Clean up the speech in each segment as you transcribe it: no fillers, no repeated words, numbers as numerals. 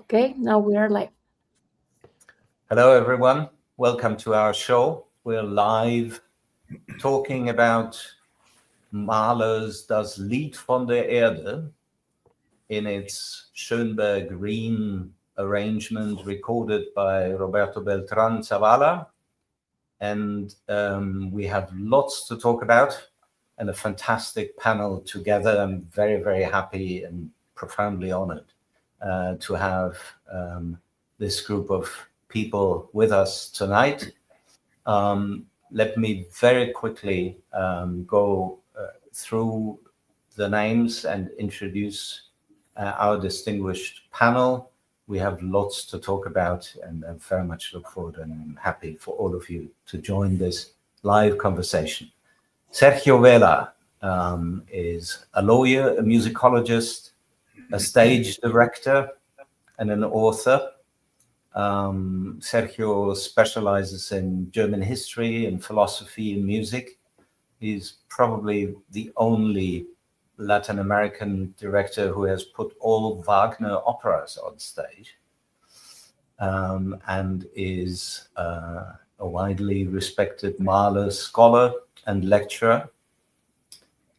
Okay, now we are live. Hello, everyone. Welcome to our show. We're live talking about Mahler's Das Lied von der Erde in its Schönberg Riehn arrangement recorded by Roberto Beltrán-Zavala. And we have lots to talk about and a fantastic panel together. I'm very, very happy and profoundly honored to have this group of people with us tonight. Let me very quickly go through the names and introduce our distinguished panel. We have lots to talk about, and I very much look forward, and I'm happy for all of you to join this live conversation. Sergio Vela is a lawyer, a musicologist, a stage director, and an author. Sergio specializes in German history and philosophy and music. He's probably the only Latin American director who has put all Wagner operas on stage, and is a widely respected Mahler scholar and lecturer.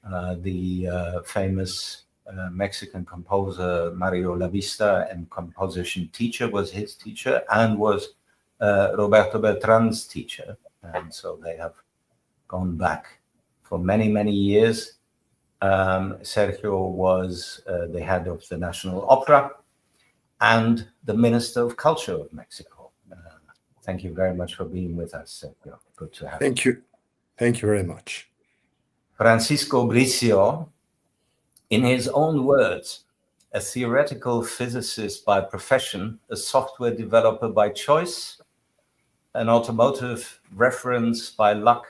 The famous Mexican composer Mario Lavista and composition teacher was his teacher, and was Roberto Beltrán's teacher. And so they have gone back for many, many years. Sergio was the head of the National Opera and the Minister of Culture of Mexico. Thank you very much for being with us, Sergio. Good to have you. Thank you. Thank you very much. Francisco Bricio, in his own words, a theoretical physicist by profession, a software developer by choice, an automotive reference by luck,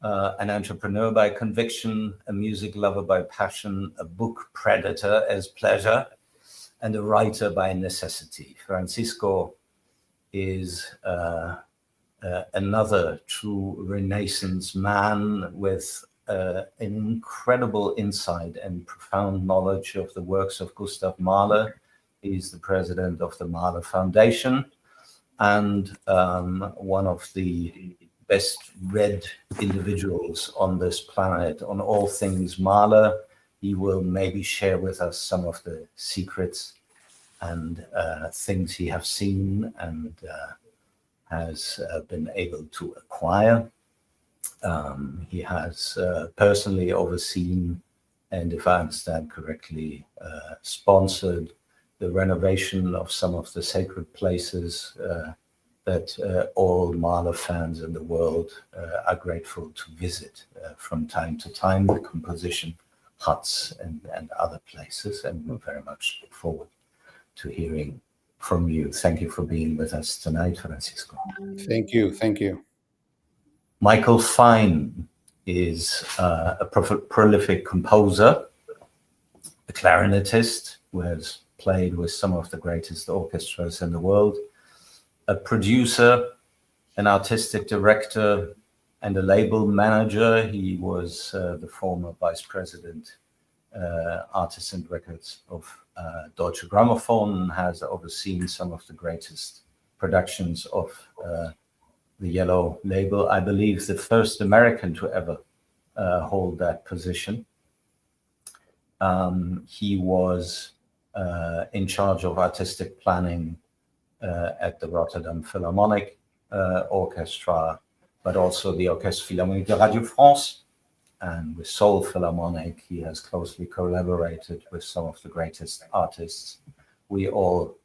an entrepreneur by conviction, a music lover by passion, a book predator as pleasure, and a writer by necessity. Francisco is another true Renaissance man with an incredible insight and profound knowledge of the works of Gustav Mahler. He's the president of the Mahler Foundation and one of the best read individuals on this planet on all things Mahler. He will maybe share with us some of the secrets and things he has seen and has been able to acquire. He has personally overseen, and if I understand correctly, sponsored the renovation of some of the sacred places that all Mahler fans in the world are grateful to visit from time to time, the composition huts and other places. And we very much look forward to hearing from you. Thank you for being with us tonight, Francisco. Thank you. Thank you. Michael Fine is a prolific composer, a clarinetist who has played with some of the greatest orchestras in the world, a producer, an artistic director, and a label manager. He was the former vice president, Artists and Records of Deutsche Grammophon, and has overseen some of the greatest productions of the Yellow Label. I believe the first American to ever hold that position. He was in charge of artistic planning at the Rotterdam Philharmonic Orchestra, but also the Orchestre Philharmonique de Radio France. And with Seoul Philharmonic, he has closely collaborated with some of the greatest artists. We all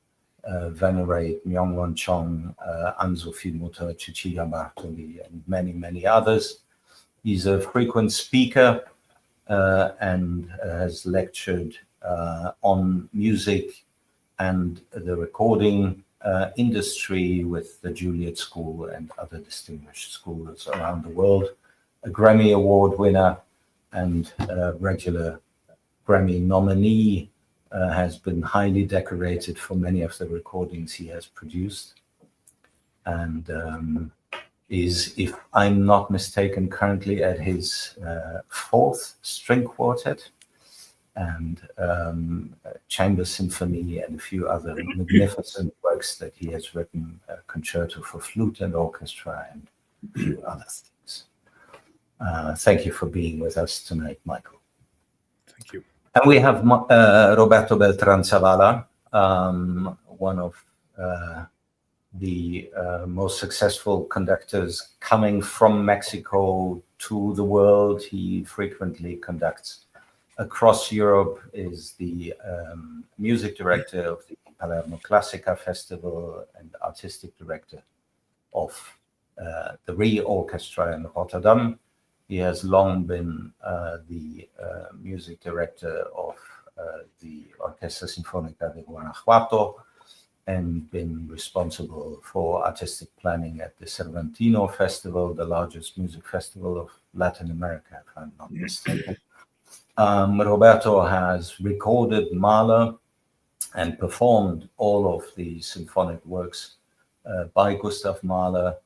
venerate Myung-Whun Chung, Anne-Sophie Mutter, Cecilia Bartoli, and many, many others. He's a frequent speaker and has lectured on music and the recording industry with the Juilliard School and other distinguished schools around the world. A Grammy Award winner and regular Grammy nominee, has been highly decorated for many of the recordings he has produced, and is, if I'm not mistaken, currently at his fourth string quartet. and Chamber Symphony, and a few other magnificent works that he has written, Concerto for Flute and Orchestra, and a few other things. Thank you for being with us tonight, Michael. Thank you. And we have Roberto Beltrán-Zavala, one of the most successful conductors coming from Mexico to the world. He frequently conducts across Europe, is the music director of the Palermo Classica Festival and artistic director of the Riehn Orchestra in Rotterdam. He has long been the music director of the Orchestra Sinfónica de Guanajuato, and been responsible for artistic planning at the Cervantino Festival, the largest music festival of Latin America, if I'm not mistaken. Roberto has recorded Mahler and performed all of the symphonic works by Gustav Mahler.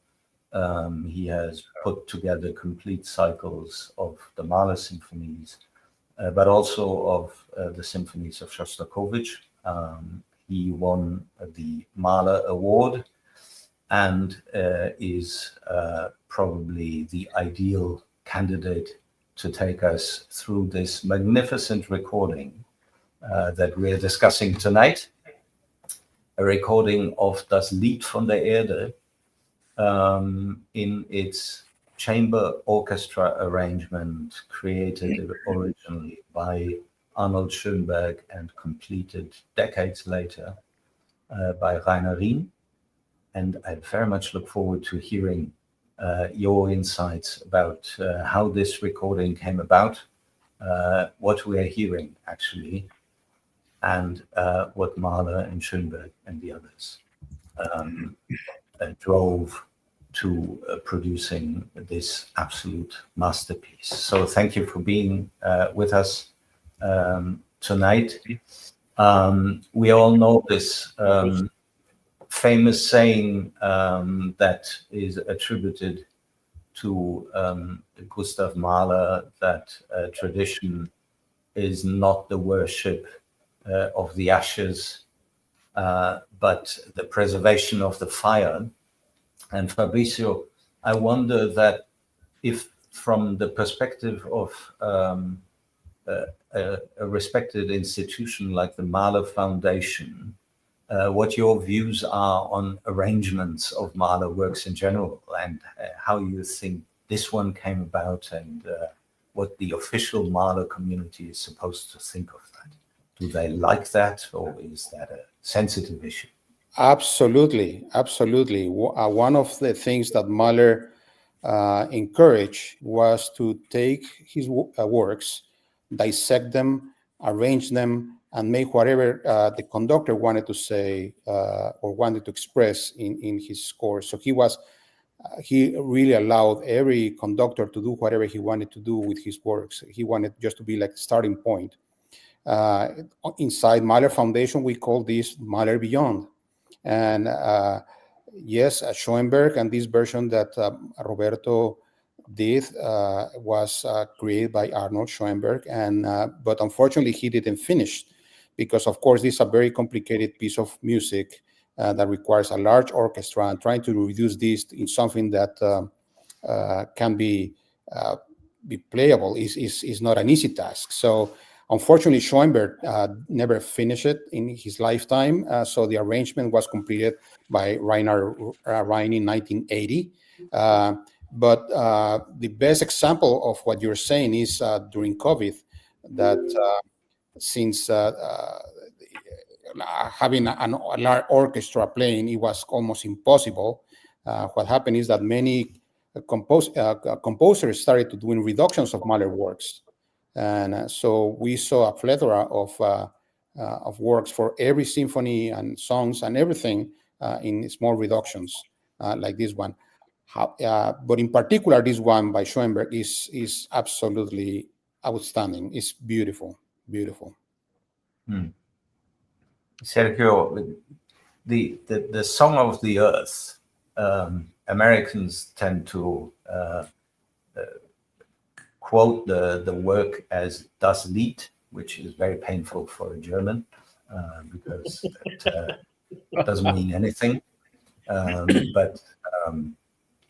He has put together complete cycles of the Mahler symphonies, but also of the symphonies of Shostakovich. He won the Mahler Award and is probably the ideal candidate to take us through this magnificent recording that we're discussing tonight, a recording of Das Lied von der Erde in its chamber orchestra arrangement, created originally by Arnold Schönberg and completed decades later by Riehn. And I very much look forward to hearing your insights about how this recording came about, what we are hearing actually, and what Mahler and Schönberg and the others drove to producing this absolute masterpiece. So thank you for being with us tonight. We all know this famous saying that is attributed to Gustav Mahler, that tradition is not the worship of the ashes, but the preservation of the fire. And Bricio, I wonder that if from the perspective of a respected institution like the Mahler Foundation, what your views are on arrangements of Mahler works in general, and how you think this one came about, and what the official Mahler community is supposed to think of that. Do they like that, or is that a sensitive issue? Absolutely, absolutely. One of the things that Mahler encouraged was to take his works, dissect them, arrange them, and make whatever the conductor wanted to say or wanted to express in his score. So he really allowed every conductor to do whatever he wanted to do with his works. He wanted just to be like the starting point. Inside Mahler Foundation, we call this Mahler Beyond. And yes, Schönberg, and this version that Roberto did was created by Arnold Schönberg, and but unfortunately he didn't finish, because of course this is a very complicated piece of music that requires a large orchestra, and trying to reduce this in something that can be playable is not an easy task. So unfortunately, Schönberg never finished it in his lifetime, so the arrangement was completed by Riehn in 1980. But the best example of what you're saying is during COVID, that since having a large orchestra playing, it was almost impossible. What happened is that many composers started to doing reductions of Mahler works. And so we saw a plethora of works for every symphony and songs and everything in small reductions like this one. But in particular, this one by Schönberg is absolutely outstanding. It's beautiful, beautiful. Sergio, the Song of the Earth, Americans tend to quote the work as Das Lied which is very painful for a German because that doesn't mean anything. But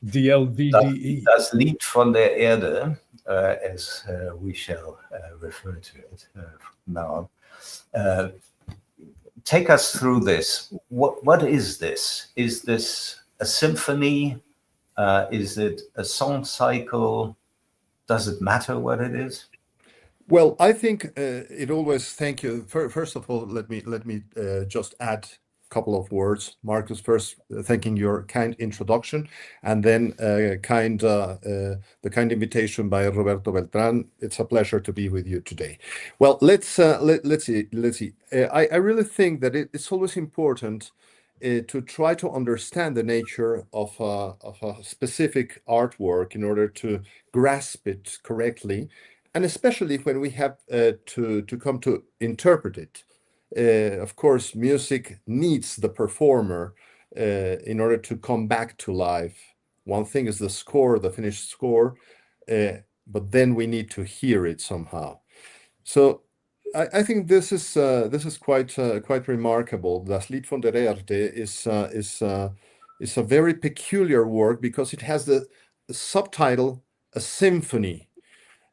DLVDE. das Lied von der Erde, as we shall refer to it from now on. Take us through this. What is this? Is this a symphony? Is it a song cycle? Does it matter what it is? Well, I think it always. Thank you. First of all, let me just add a couple of words, Marcus. First, thanking your kind introduction, and then the kind invitation by Roberto Beltrán. It's a pleasure to be with you today. Well, let's see. I really think that it's always important to try to understand the nature of a specific artwork in order to grasp it correctly. And especially when we have to come to interpret it. Of course, music needs the performer in order to come back to life. One thing is the score, the finished score, but then we need to hear it somehow. So I think this is quite remarkable. Das Lied von der Erde is a very peculiar work because it has the subtitle, a symphony.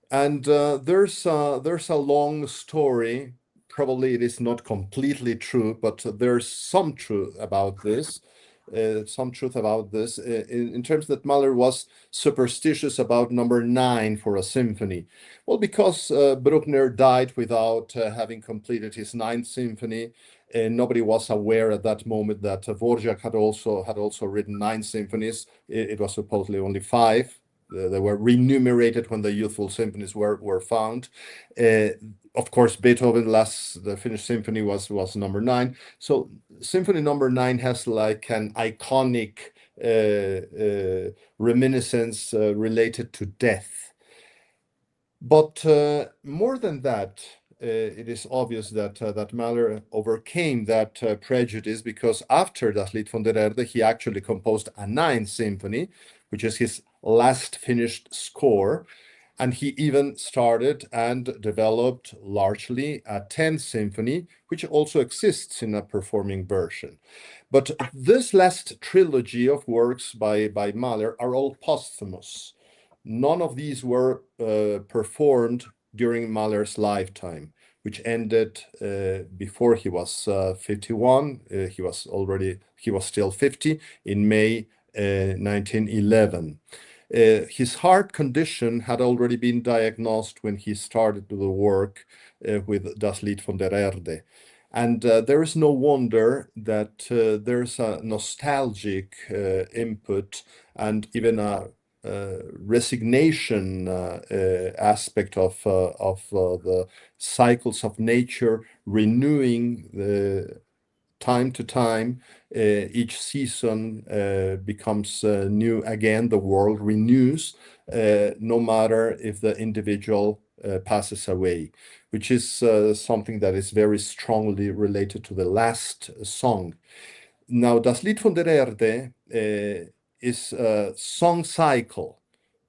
And there's a long story. Probably it is not completely true, but there's some truth about this. In terms that Mahler was superstitious about number 9 for a symphony. Well, because Bruckner died without having completed his 9th symphony, nobody was aware at that moment that Dvorak had also written 9 symphonies. It was supposedly only 5. They were remunerated when the youthful symphonies were found. Of course, Beethoven, the finished symphony was number 9. So symphony number 9 has like an iconic reminiscence related to death. But more than that, it is obvious that Mahler overcame that prejudice, because after Das Lied von der Erde, he actually composed a 9th symphony, which is his last finished score. And he even started and developed largely a 10th symphony, which also exists in a performing version. But this last trilogy of works by Mahler are all posthumous. None of these were performed during Mahler's lifetime, which ended before he was 51. He was still 50 in May 1911. His heart condition had already been diagnosed when he started the work with Das Lied von der Erde. And there is no wonder that there's a nostalgic input and even a resignation aspect of the cycles of nature renewing time to time. Each season becomes new again. The world renews, no matter if the individual passes away, which is something that is very strongly related to the last song. Now, Das Lied von der Erde is a song cycle,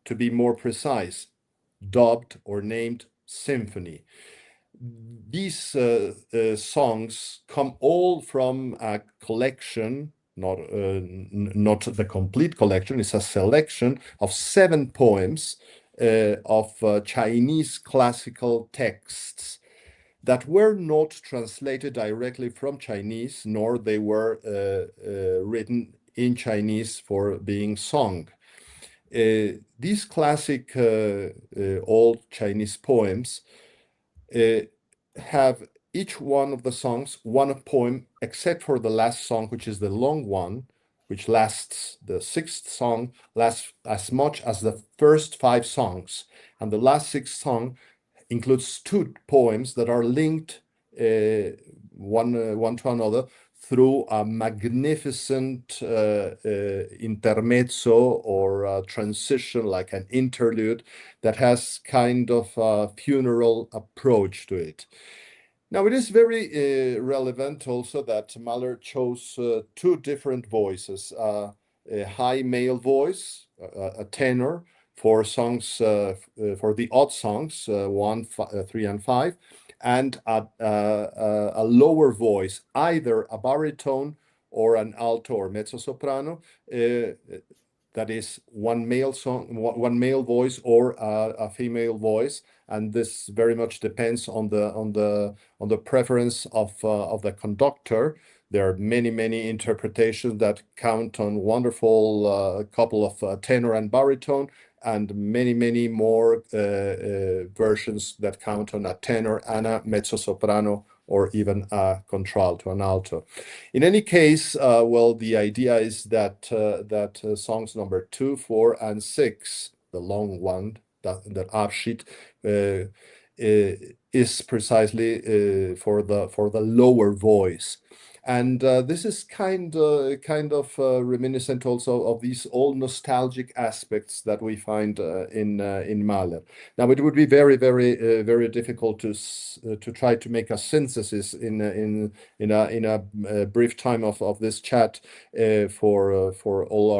to be more precise, dubbed or named symphony. These songs come all from a collection, not the complete collection. It's a selection of 7 poems of Chinese classical texts that were not translated directly from Chinese, nor they were written in Chinese for being sung. These classic old Chinese poems have each one of the songs one poem, except for the last song, which is the long one, which lasts, the 6th song lasts as much as the first 5 songs. And the last 6th song includes 2 poems that are linked one to another through a magnificent intermezzo or transition, like an interlude, that has kind of a funeral approach to it. Now, it is very relevant also that Mahler chose 2 different voices, a high male voice, a tenor, for songs, for the odd songs, 1, 3, and 5, and a lower voice, either a baritone or an alto or mezzo soprano. That is one male voice or a female voice, and this very much depends on the preference of the conductor. There are many interpretations that count on wonderful couple of tenor and baritone, and many more versions that count on a tenor and a mezzo soprano, or even a contralto, an alto. In any case, well, the idea is that songs number 2, 4, and 6, the long one, the Abschied, is precisely for the lower voice. And this is kind of reminiscent also of these old nostalgic aspects that we find in Mahler. Now, it would be very difficult to try to make a synthesis in a brief time of this chat for all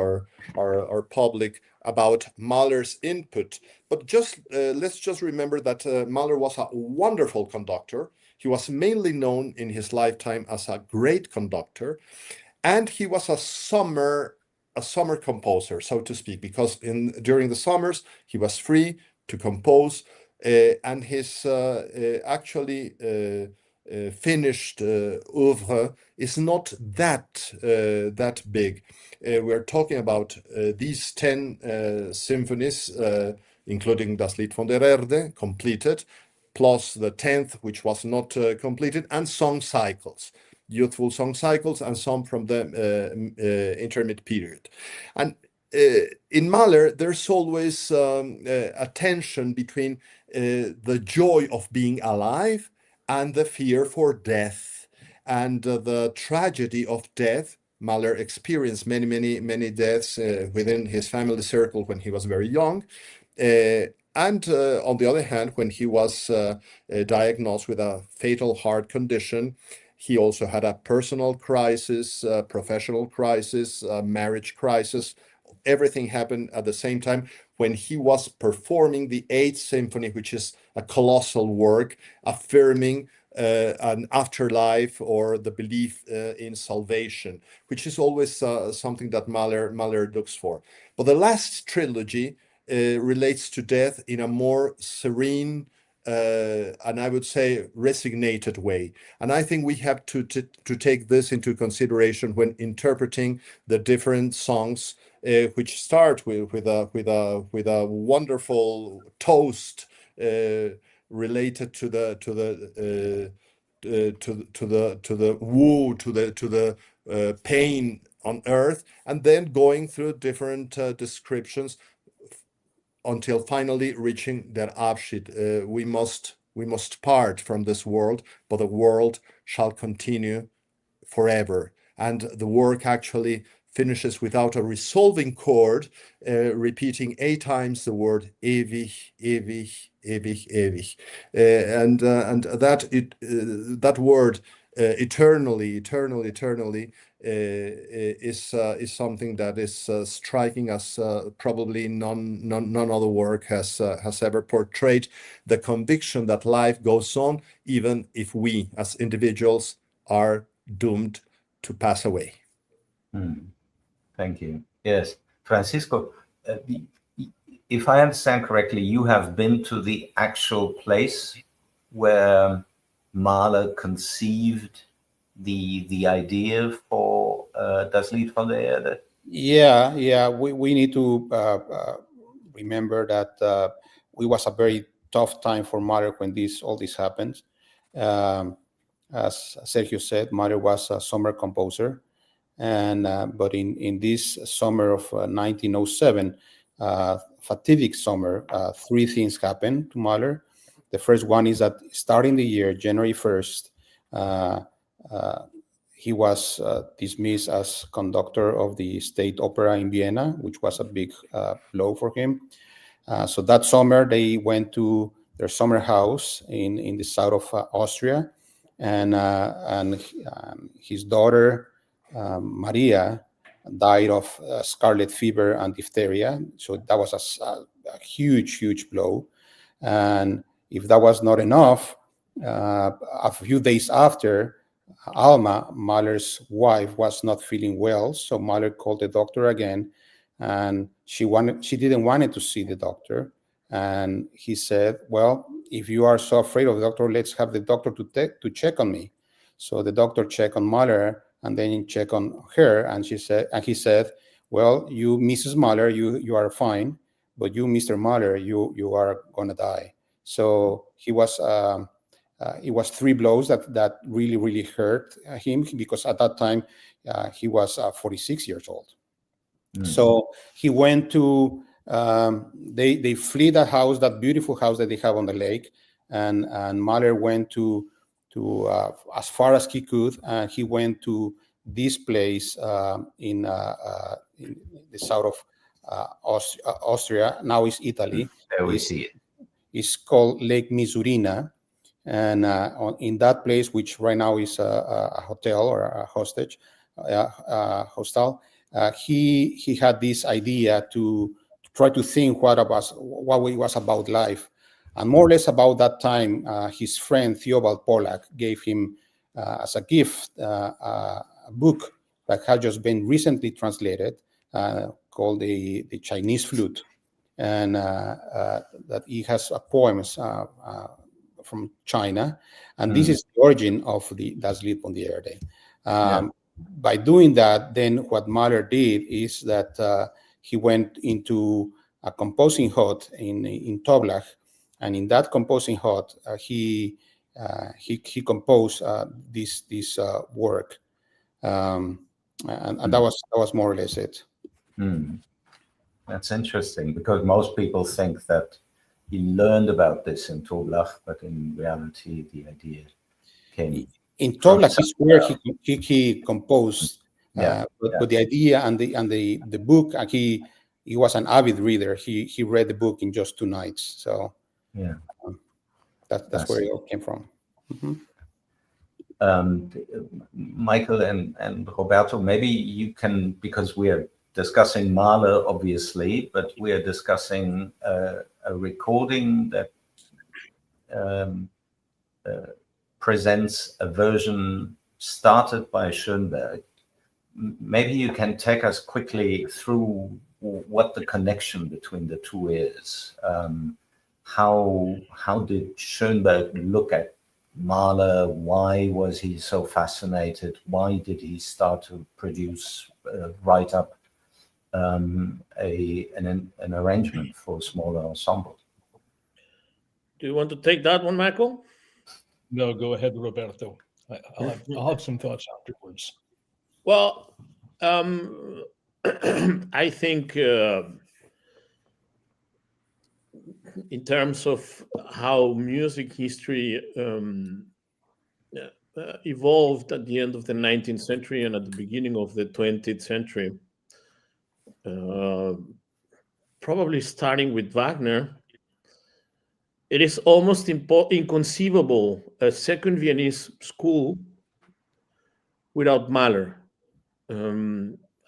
our public about Mahler's input. But let's just remember that Mahler was a wonderful conductor. He was mainly known in his lifetime as a great conductor, and he was a summer composer, so to speak, because during the summers he was free to compose, and his actually finished oeuvre is not that big. We're talking about these 10 symphonies, including Das Lied von der Erde, completed, plus the 10th, which was not completed, and song cycles, youthful song cycles, and some from the intermediate period. And in Mahler, there's always a tension between the joy of being alive and the fear for death, and the tragedy of death. Mahler experienced many deaths within his family circle when he was very young. And on the other hand, when he was diagnosed with a fatal heart condition, he also had a personal crisis, professional crisis, marriage crisis. Everything happened at the same time when he was performing the 8th Symphony, which is a colossal work affirming an afterlife or the belief in salvation, which is always something that Mahler looks for. But the last trilogy relates to death in a more serene and I would say resignated way. And I think we have to take this into consideration when interpreting the different songs, which start with a wonderful toast related to the woe, to the pain on earth, and then going through different descriptions until finally reaching their Abschied. We must part from this world, but the world shall continue forever. And the work actually finishes without a resolving chord, repeating 8 times the word ewig, ewig, ewig, ewig. And that word eternally is something that is striking as probably none other work has ever portrayed the conviction that life goes on, even if we as individuals are doomed to pass away. Thank you. Yes, Francisco, if I understand correctly, you have been to the actual place where Mahler conceived the idea for Das Lied von der Erde. Yeah. We need to remember that it was a very tough time for Mahler when all this happened. As Sergio said, Mahler was a summer composer, and but in this summer of 1907, fatidic summer, 3 things happened to Mahler. The first one is that starting the year, January 1st, he was dismissed as conductor of the State Opera in Vienna, which was a big blow for him. So that summer, they went to their summer house in the south of Austria, and his daughter, Maria, died of scarlet fever and diphtheria. So that was a huge blow. And if that was not enough, a few days after, Alma, Mahler's wife, was not feeling well, so Mahler called the doctor again, and she didn't want to see the doctor, and he said, "Well, if you are so afraid of the doctor, let's have the doctor to check on me." So the doctor checked on Mahler, and then he checked on her, and he said, "Well, you, Mrs. Mahler, you are fine, but you, Mr. Mahler, you are gonna die." So he was. It was 3 blows that really hurt him, because at that time he was 46 years old. So he went to they fled that house, that beautiful house that they have on the lake, and Mahler went to as far as he could, and he went to this place in the south of Austria. Now it's Italy. There we see it. It's called Lake Misurina. And in that place, which right now is a hotel or a hostel, he had this idea to try to think what it was about life, and more or less about that time, his friend Theobald Pollack gave him as a gift a book that had just been recently translated, called the Chinese Flute, and that he has poems from China, and this is the origin of Das Lied von der Erde. By doing that, then what Mahler did is that he went into a composing hut in Toblach, and in that composing hut, he composed this work, and that was more or less it. That's interesting, because most people think that he learned about this in Toblach, but in reality, the idea came in Toblach is where he composed. But the idea and the book, he was an avid reader. He read the book in just 2 nights. So that's where it all came from. Michael and Roberto, maybe you can, because we are discussing Mahler, obviously, but we are discussing a recording that presents a version started by Schönberg. Maybe you can take us quickly through what the connection between the two is. How did Schönberg look at Mahler? Why was he so fascinated? Why did he start to write up an arrangement for a smaller ensemble? Do you want to take that one, Michael? No, go ahead, Roberto. I'll have some thoughts afterwards. Well, I think in terms of how music history evolved at the end of the 19th century and at the beginning of the 20th century, probably starting with Wagner, it is almost inconceivable a second Viennese school without Mahler.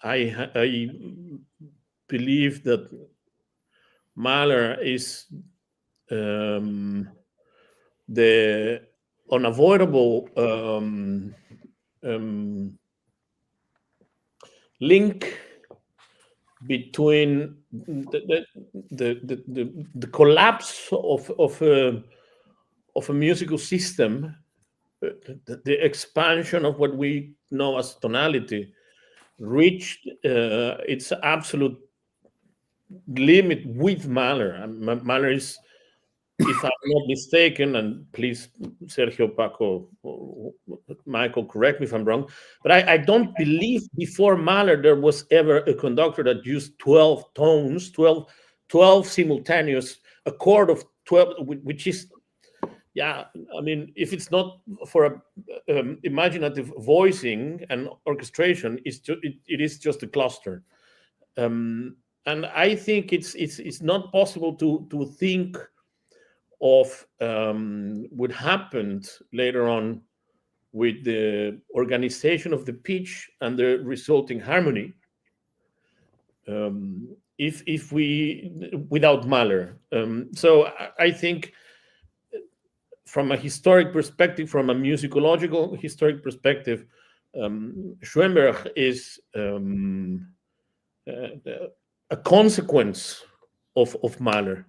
I believe that Mahler is the unavoidable link between the collapse of a musical system, the expansion of what we know as tonality, reached its absolute limit with Mahler. Mahler is, if I'm not mistaken, and please, Sergio, Paco, Michael, correct me if I'm wrong, but I don't believe before Mahler there was ever a conductor that used 12 tones, 12 simultaneous, a chord of 12, which is, I mean, if it's not for imaginative voicing and orchestration, it is just a cluster. And I think it's not possible to think of what happened later on with the organization of the pitch and the resulting harmony without Mahler. So I think from a historic perspective, from a musicological historic perspective, Schönberg is a consequence of Mahler.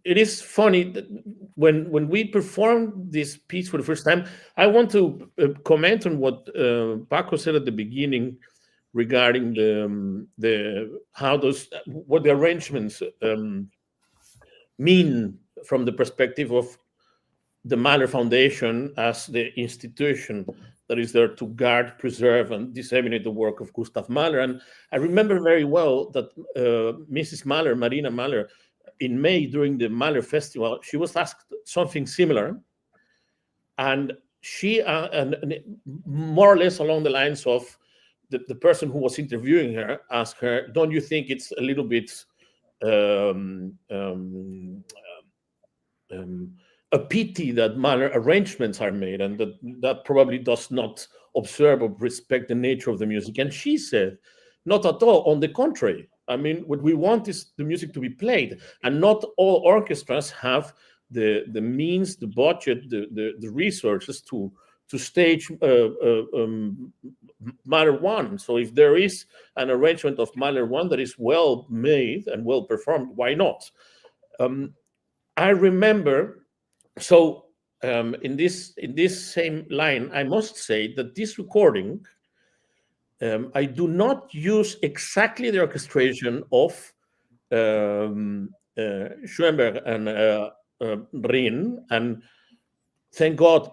It is funny that when we performed this piece for the first time, I want to comment on what Paco said at the beginning regarding what the arrangements mean from the perspective of the Mahler Foundation as the institution that is there to guard, preserve, and disseminate the work of Gustav Mahler. And I remember very well that Mrs. Mahler, Marina Mahler, in May during the Mahler Festival, she was asked something similar. And she, more or less along the lines of the person who was interviewing her, asked her, don't you think it's a little bit a pity that Mahler arrangements are made and that probably does not observe or respect the nature of the music? And she said, not at all, on the contrary. I mean, what we want is the music to be played, and not all orchestras have the means, the budget, the resources to stage Mahler 1. So if there is an arrangement of Mahler 1 that is well made and well performed, why not? I remember, so in this same line, I must say that this recording, I do not use exactly the orchestration of Schönberg and Riehn, and thank God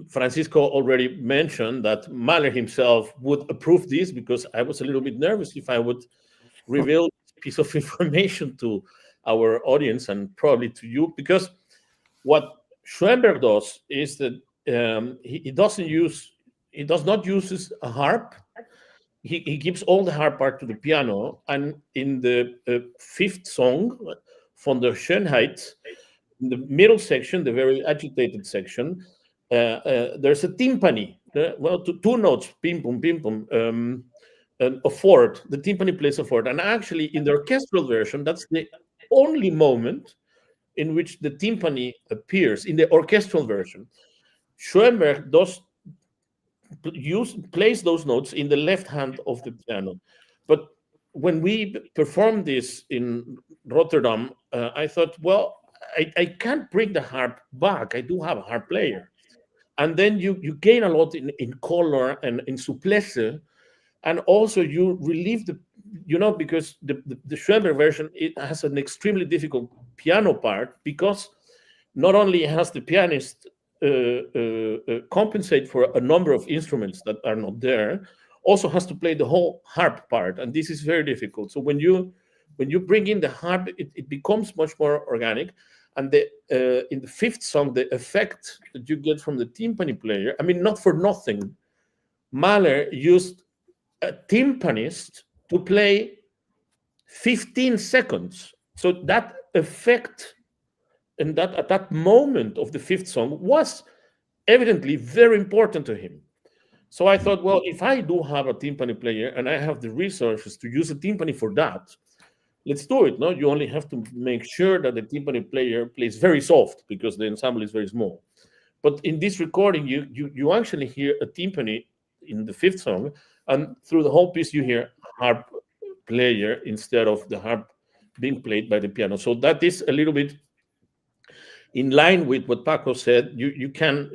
Francisco already mentioned that Mahler himself would approve this, because I was a little bit nervous if I would reveal this piece of information to our audience and probably to you, because what Schönberg does is that he does not use a harp. He gives all the harp part to the piano, and in the fifth song, Von der Schönheit, in the middle section, the very agitated section, there's a timpani. Two notes, pim pum, a fourth. The timpani plays a fourth, and actually, in the orchestral version, that's the only moment in which the timpani appears in the orchestral version. Schönberg plays those notes in the left hand of the piano. But when we performed this in Rotterdam, I thought, well, I can't bring the harp back. I do have a harp player. And then you gain a lot in color and in souplesse. And also you relieve because the Schönberg version, it has an extremely difficult piano part, because not only has the pianist compensate for a number of instruments that are not there, also has to play the whole harp part, and this is very difficult. So when you bring in the harp, it becomes much more organic. And in the fifth song, the effect that you get from the timpani player, I mean, not for nothing, Mahler used a timpanist to play 15 seconds. So that effect and that at that moment of the fifth song was evidently very important to him. So I thought, well, if I do have a timpani player and I have the resources to use a timpani for that, let's do it. No, you only have to make sure that the timpani player plays very soft, because the ensemble is very small. But in this recording, you actually hear a timpani in the fifth song, and through the whole piece you hear harp player instead of the harp being played by the piano. So that is a little bit in line with what Paco said. You can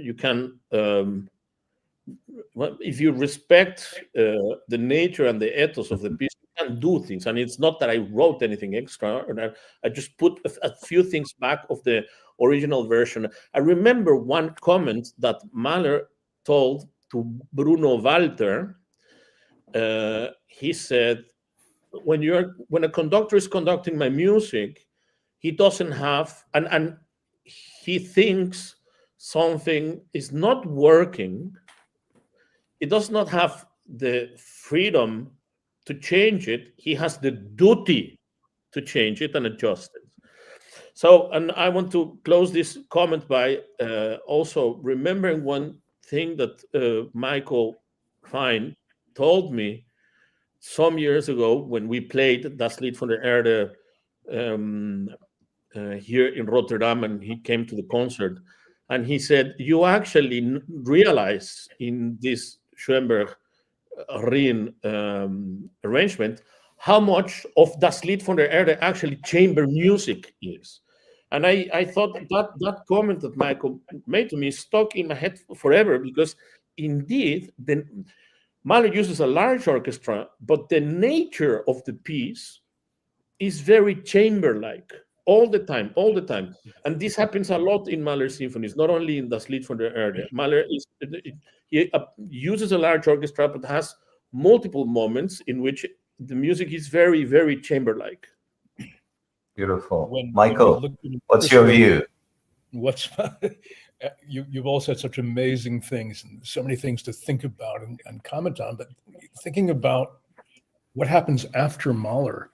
well, if you respect the nature and the ethos of the piece, you can do things. And it's not that I wrote anything extra, and I just put a few things back of the original version. I remember one comment that Mahler told to Bruno Walter. He said, when a conductor is conducting my music, he doesn't have, and he thinks something is not working, he does not have the freedom to change it. He has the duty to change it and adjust it. So, and I want to close this comment by also remembering one thing that Michael Fine told me some years ago when we played Das Lied von der Erde here in Rotterdam, and he came to the concert, and he said, "You actually realize in this Schönberg Riehn arrangement how much of Das Lied von der Erde actually chamber music is." And I thought that comment that Michael made to me stuck in my head forever, because indeed, Mahler uses a large orchestra, but the nature of the piece is very chamber-like all the time. And this happens a lot in Mahler symphonies, not only in Das Lied von der Erde. Mahler uses a large orchestra, but has multiple moments in which the music is very, very chamber-like. Beautiful. When Michael, what's your view? You've all said such amazing things and so many things to think about and comment on, but thinking about what happens after Mahler,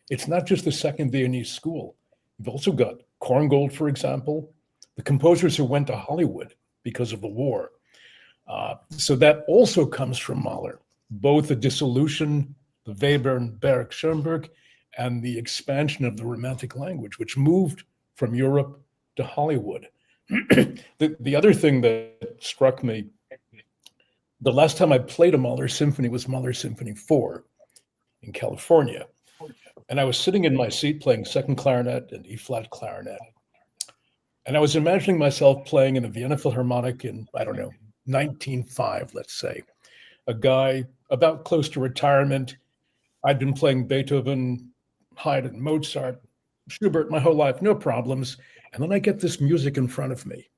it's not just the Second Viennese School. You've also got Korngold, for example, the composers who went to Hollywood because of the war. So that also comes from Mahler, both the dissolution, the Webern, Berg, Schönberg, and the expansion of the Romantic language, which moved from Europe to Hollywood. The other thing that struck me, the last time I played a Mahler symphony was Mahler Symphony 4 in California. And I was sitting in my seat playing second clarinet and E-flat clarinet. And I was imagining myself playing in the Vienna Philharmonic in, 1905, let's say. A guy about close to retirement. I'd been playing Beethoven, Haydn, Mozart, Schubert my whole life, no problems. And then I get this music in front of me.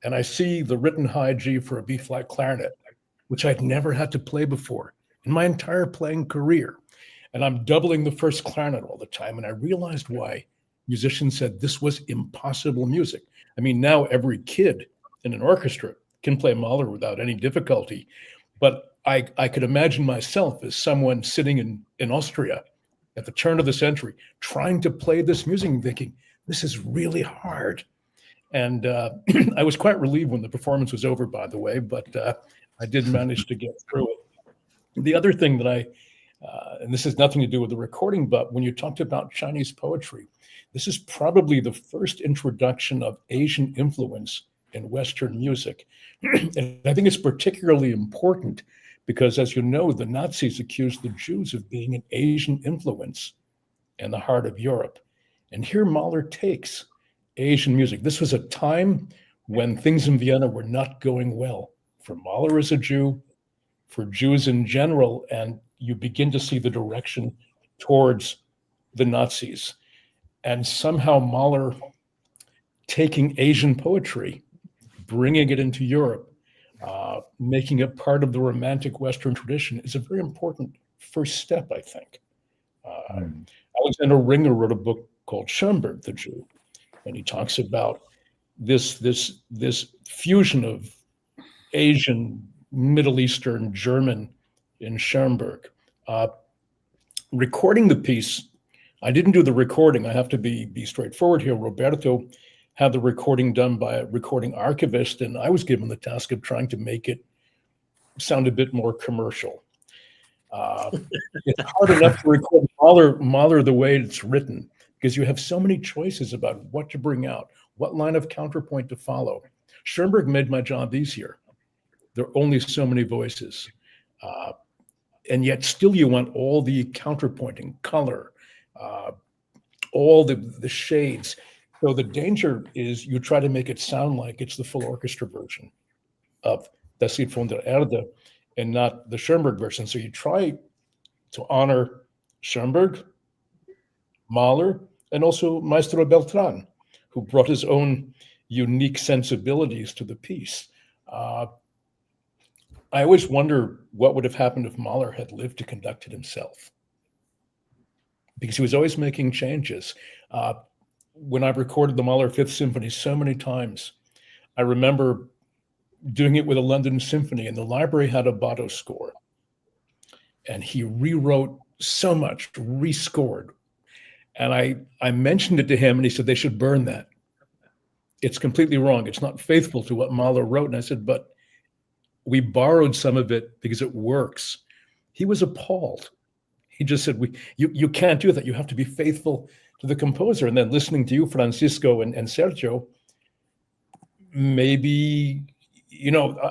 And I see the written high G for a B-flat clarinet, which I'd never had to play before in my entire playing career. And I'm doubling the first clarinet all the time. And I realized why musicians said this was impossible music. I mean, now every kid in an orchestra can play Mahler without any difficulty. But I could imagine myself as someone sitting in Austria at the turn of the century, trying to play this music and thinking, this is really hard. And I was quite relieved when the performance was over, by the way, but I did manage to get through it. The other thing that and this has nothing to do with the recording, but when you talked about Chinese poetry, this is probably the first introduction of Asian influence in Western music. And I think it's particularly important because, as you know, the Nazis accused the Jews of being an Asian influence in the heart of Europe. And here Mahler takes Asian music. This was a time when things in Vienna were not going well for Mahler as a Jew, for Jews in general, and you begin to see the direction towards the Nazis. And somehow Mahler taking Asian poetry, bringing it into Europe, making it part of the Romantic Western tradition is a very important first step, I think. Alexander Ringer wrote a book called Schönberg, the Jew, and he talks about this fusion of Asian, Middle Eastern, German in Schönberg. Recording the piece, I didn't do the recording. I have to be straightforward here. Roberto had the recording done by a recording archivist, and I was given the task of trying to make it sound a bit more commercial. It's hard enough to record Mahler the way it's written, because you have so many choices about what to bring out, what line of counterpoint to follow. Schönberg made my job easier. There are only so many voices. And yet still you want all the counterpointing, color, all the shades. So the danger is you try to make it sound like it's the full orchestra version of Das Lied von der Erde and not the Schönberg version. So you try to honor Schönberg, Mahler, and also Maestro Beltrán, who brought his own unique sensibilities to the piece. I always wonder what would have happened if Mahler had lived to conduct it himself, because he was always making changes. When I recorded the Mahler Fifth Symphony so many times, I remember doing it with a London symphony, and the library had a Botto score. And he rewrote so much, rescored. And I mentioned it to him, and he said, they should burn that. It's completely wrong. It's not faithful to what Mahler wrote. And I said, but we borrowed some of it because it works. He was appalled. He just said, you can't do that. You have to be faithful the composer. And then listening to you, Francisco and Sergio, maybe,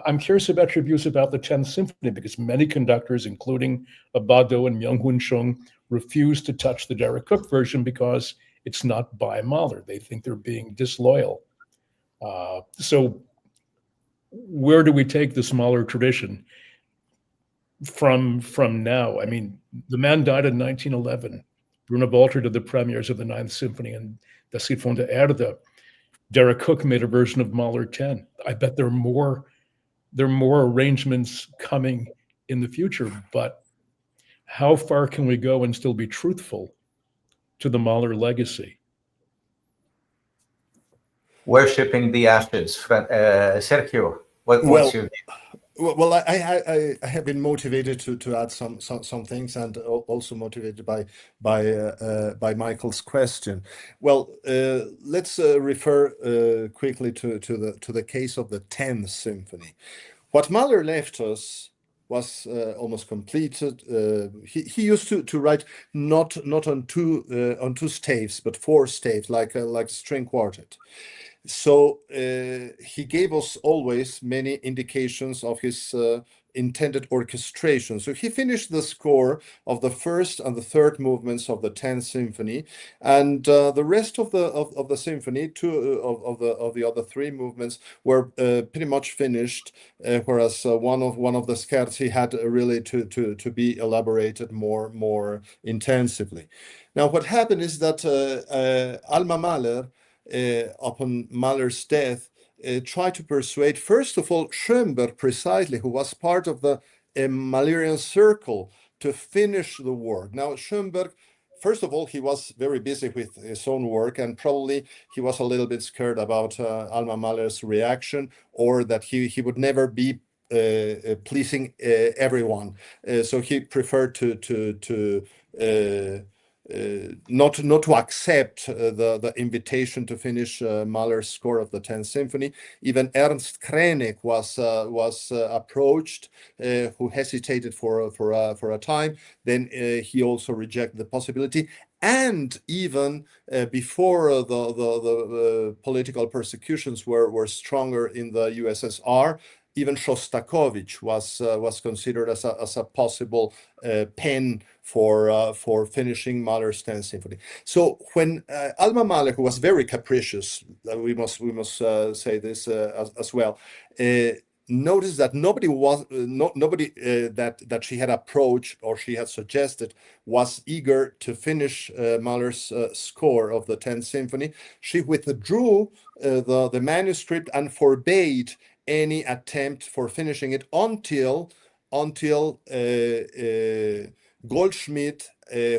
I'm curious about your views about the 10th Symphony, because many conductors, including Abado and Myung-Hoon Chung, refuse to touch the Derek Cook version because it's not by Mahler. They think they're being disloyal. So where do we take this Mahler tradition from now? I mean, the man died in 1911. Bruno Walter did the premieres of the 9th Symphony and Das Lied von der Erde. Derek Cook made a version of Mahler 10. I bet there are more arrangements coming in the future, but how far can we go and still be truthful to the Mahler legacy? Worshipping the ashes. Sergio, what's your view? Well, I have been motivated to add some things, and also motivated by Michael's question. Well, let's refer quickly to the case of the 10th Symphony. What Mahler left us was almost completed. He used to write not on two staves, but 4 staves, like a string quartet. So he gave us always many indications of his intended orchestration. So he finished the score of the first and the third movements of the 10th Symphony, and the rest of the symphony, two of the other 3 movements were pretty much finished, whereas one of the scherzi had really to be elaborated more intensively. Now, what happened is that Alma Mahler, upon Mahler's death, tried to persuade, first of all, Schönberg, precisely, who was part of the Mahlerian circle, to finish the work. Now, Schönberg, first of all, he was very busy with his own work, and probably he was a little bit scared about Alma Mahler's reaction, or that he would never be pleasing everyone. So he preferred to not to accept the invitation to finish Mahler's score of the 10th Symphony. Even Ernst Krenek was approached, who hesitated for a time. Then he also rejected the possibility. And even before the political persecutions were stronger in the USSR, even Shostakovich was considered as a possible pen for finishing Mahler's 10th Symphony. So when Alma Mahler, who was very capricious, we must say this as well, noticed that nobody that she had approached or she had suggested was eager to finish Mahler's score of the 10th Symphony, she withdrew the manuscript and forbade any attempt for finishing it until Goldschmidt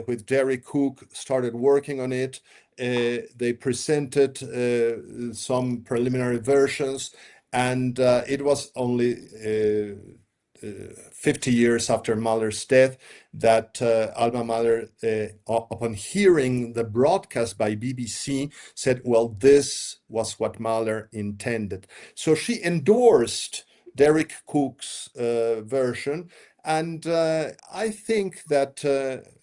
with Derek Cook started working on it. They presented some preliminary versions, and it was only 50 years after Mahler's death that Alma Mahler, upon hearing the broadcast by BBC, said, well, this was what Mahler intended. So she endorsed Derek Cook's version, and I think that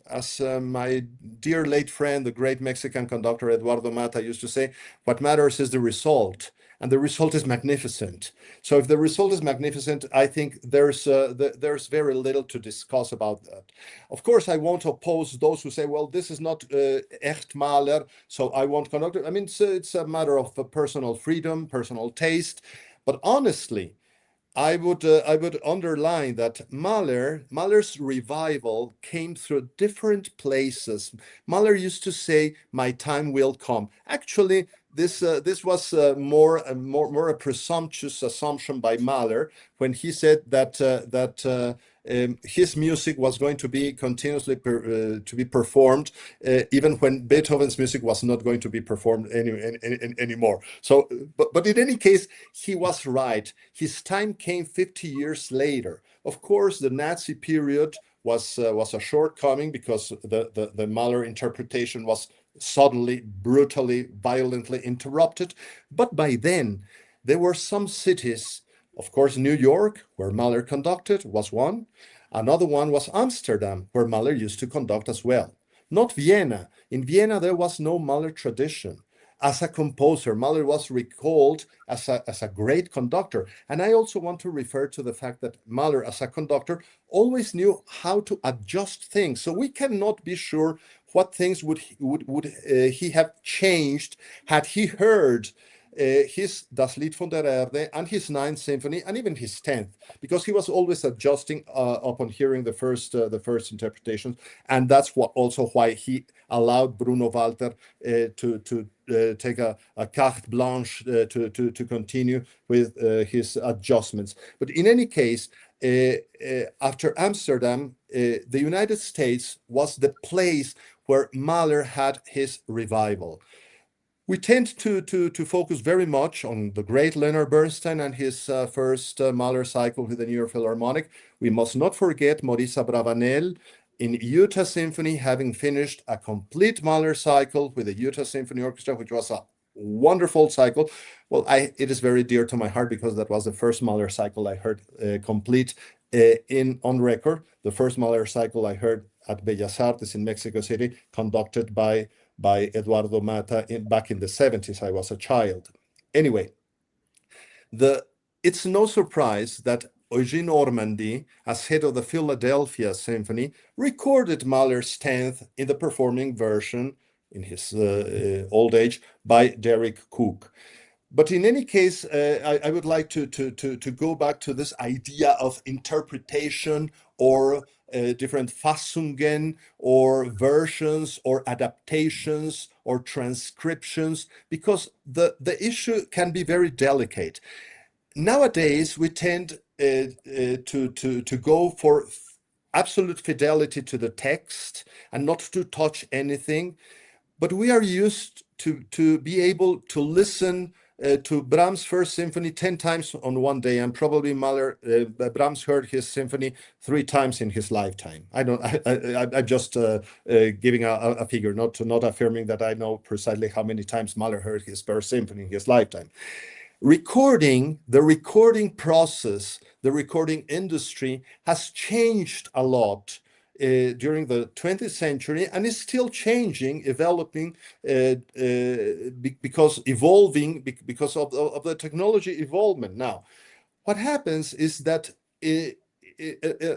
as my dear late friend, the great Mexican conductor Eduardo Mata used to say, what matters is the result. And the result is magnificent. So if the result is magnificent, I think there's very little to discuss about that. Of course, I won't oppose those who say, well, this is not echt Mahler, so I won't conduct it. I mean, it's a matter of personal freedom, personal taste. But honestly, I would underline that Mahler's revival came through different places. Mahler used to say, "My time will come." Actually, this was more a presumptuous assumption by Mahler when he said that his music was going to be continuously to be performed, even when Beethoven's music was not going to be performed anymore. So, but in any case, he was right. His time came 50 years later. Of course, the Nazi period was a shortcoming because the Mahler interpretation was suddenly, brutally, violently interrupted. But by then, there were some cities. Of course, New York, where Mahler conducted, was one. Another one was Amsterdam, where Mahler used to conduct as well. not Vienna. In Vienna, there was no Mahler tradition. As a composer, Mahler was recalled as a great conductor. And I also want to refer to the fact that Mahler, as a conductor, always knew how to adjust things. So we cannot be sure what things would he have changed had he heard his Das Lied von der Erde and his 9th Symphony and even his 10th, because he was always adjusting upon hearing the first interpretations, and that's also why he allowed Bruno Walter to take a carte blanche to continue with his adjustments. But in any case, after Amsterdam, the United States was the place where Mahler had his revival. We tend to focus very much on the great Leonard Bernstein and his first Mahler cycle with the New York Philharmonic. We must not forget Maurice Abravanel in Utah Symphony, having finished a complete Mahler cycle with the Utah Symphony Orchestra, which was a wonderful cycle. Well, it is very dear to my heart because that was the first Mahler cycle I heard complete on record. The first Mahler cycle I heard at Bellas Artes in Mexico City, conducted by Eduardo Mata back in the 70s. I was a child. Anyway, it's no surprise that Eugene Ormandy, as head of the Philadelphia Symphony, recorded Mahler's 10th in the performing version in his old age by Derek Cook. But in any case, I would like to go back to this idea of interpretation or different Fassungen or versions or adaptations or transcriptions, because the issue can be very delicate. Nowadays, we tend to go for absolute fidelity to the text and not to touch anything. But we are used to be able to listen to Brahms' First Symphony 10 times on one day, and probably Brahms heard his symphony 3 times in his lifetime. I'm just giving a figure, not affirming that I know precisely how many times Mahler heard his First Symphony in his lifetime. The recording process, the recording industry has changed a lot during the 20th century, and is still changing, developing, because of the technology evolvement. Now, what happens is that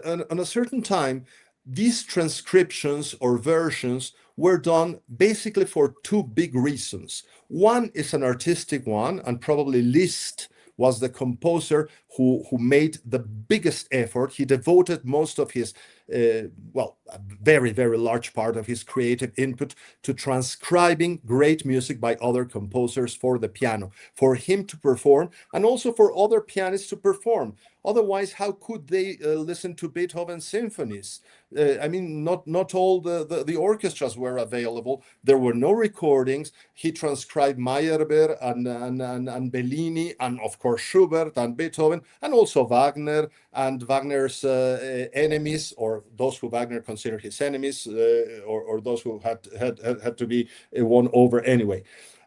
on a certain time, these transcriptions or versions were done basically for 2 big reasons. One is an artistic one, and probably Liszt was the composer who made the biggest effort. He devoted most of his, a very, very large part of his creative input to transcribing great music by other composers for the piano, for him to perform, and also for other pianists to perform. Otherwise, how could they listen to Beethoven symphonies? Not all the orchestras were available. There were no recordings. He transcribed Meyerbeer and Bellini, and of course Schubert and Beethoven, and also Wagner and Wagner's enemies, or those who Wagner considered his enemies, or those who had to be won over anyway.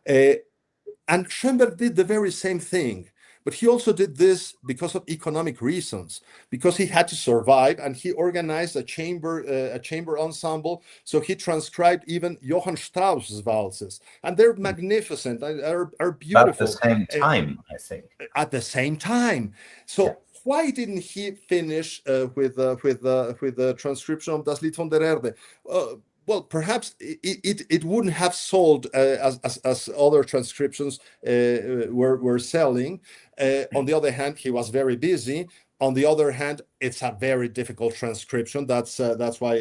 And Schönberg did the very same thing. But he also did this because of economic reasons, because he had to survive, and he organized a chamber ensemble. So he transcribed even Johann Strauss's valses, and they're magnificent, are beautiful. At the same time, I think. At the same time. So yeah. Why didn't he finish with the transcription of Das Lied von der Erde? Well, perhaps it wouldn't have sold as other transcriptions were selling. On the other hand, he was very busy. On the other hand, it's a very difficult transcription. That's why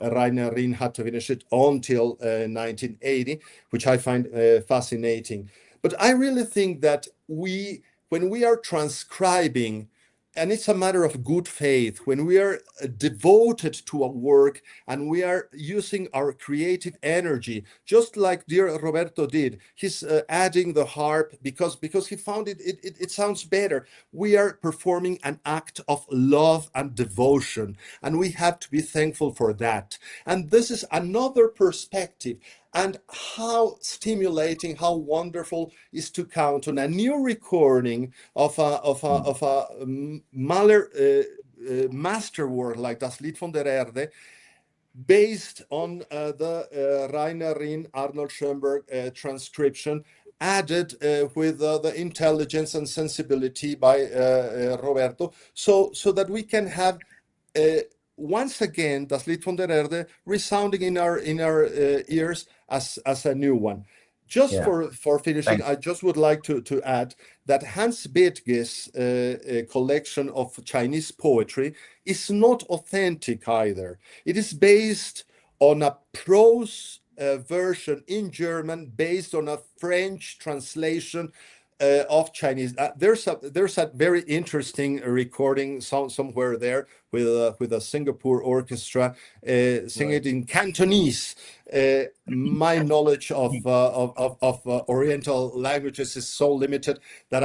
Riehn had to finish it until 1980, which I find fascinating. But I really think that when we are transcribing, and it's a matter of good faith, when we are devoted to a work and we are using our creative energy, just like dear Roberto did, he's adding the harp because he found it sounds better. We are performing an act of love and devotion, and we have to be thankful for that. And this is another perspective. And how stimulating, how wonderful is to count on a new recording of a Mahler masterwork like Das Lied von der Erde, based on the Rainer Riehn, Arnold Schönberg transcription, added with the intelligence and sensibility by Roberto, so that we can have once again Das Lied von der Erde resounding in our ears as a new one. Just for finishing, I just would like to add that Hans Bethge's collection of Chinese poetry is not authentic either. It is based on a prose version in German, based on a French translation of Chinese. There's a very interesting recording somewhere there with a Singapore orchestra singing it in Cantonese. My knowledge of Oriental languages is so limited that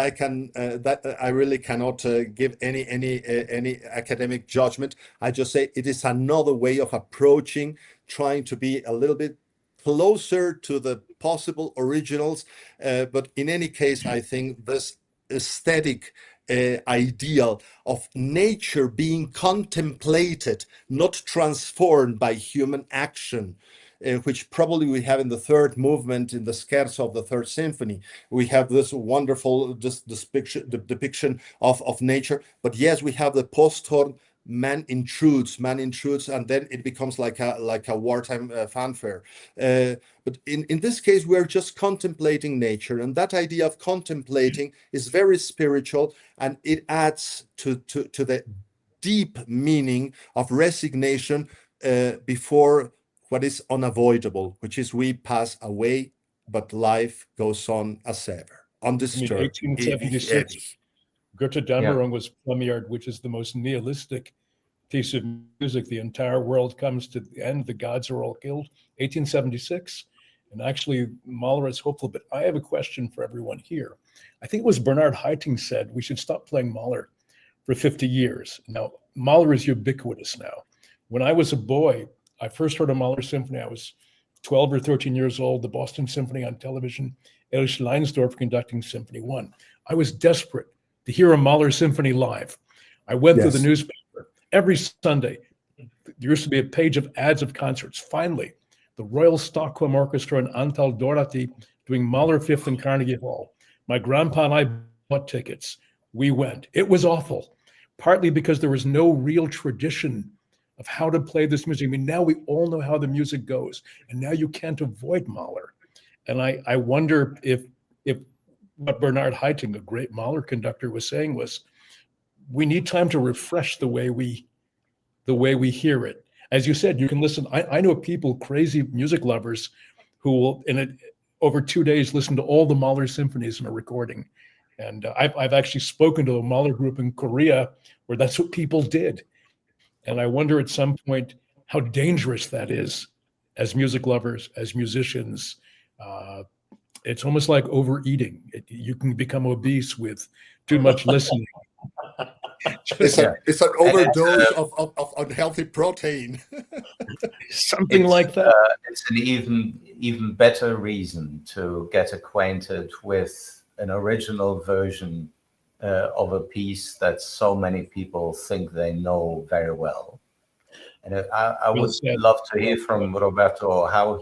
I really cannot give any academic judgment. I just say it is another way of approaching, trying to be a little bit closer to the possible originals, but in any case, I think this aesthetic ideal of nature being contemplated, not transformed by human action, which probably we have in the third movement in the Scherzo of the Third Symphony. We have this wonderful depiction of nature, but yes, we have the post-horn. Man intrudes, and then it becomes like a wartime fanfare. But in this case, we're just contemplating nature, and that idea of contemplating is very spiritual, and it adds to the deep meaning of resignation before what is unavoidable, which is we pass away, but life goes on as ever, undisturbed. 1876. Götterdämmerung was premiered, which is the most nihilistic piece of music. The entire world comes to the end. The gods are all killed. 1876. And actually, Mahler is hopeful. But I have a question for everyone here. I think it was Bernard Haitink said we should stop playing Mahler for 50 years. Now, Mahler is ubiquitous now. When I was a boy, I first heard a Mahler symphony. I was 12 or 13 years old, the Boston Symphony on television, Erich Leinsdorf conducting Symphony 1. I was desperate to hear a Mahler symphony live. I went through the newspaper every Sunday. There used to be a page of ads of concerts. Finally, the Royal Stockholm Orchestra and Antal Dorati doing Mahler Fifth in Carnegie Hall. My grandpa and I bought tickets. We went. It was awful, partly because there was no real tradition of how to play this music. I mean, now we all know how the music goes, and now you can't avoid Mahler. And I wonder if what Bernard Haitink, a great Mahler conductor, was saying was, we need time to refresh the way we hear it. As you said, you can listen. I know people, crazy music lovers, who will over 2 days listen to all the Mahler symphonies in a recording. And I've actually spoken to a Mahler group in Korea where that's what people did. And I wonder at some point how dangerous that is as music lovers, as musicians. It's almost like overeating. You can become obese with too much listening. It's an overdose of unhealthy protein. Something like that. It's an even better reason to get acquainted with an original version of a piece that so many people think they know very well. And I would love to hear from Roberto how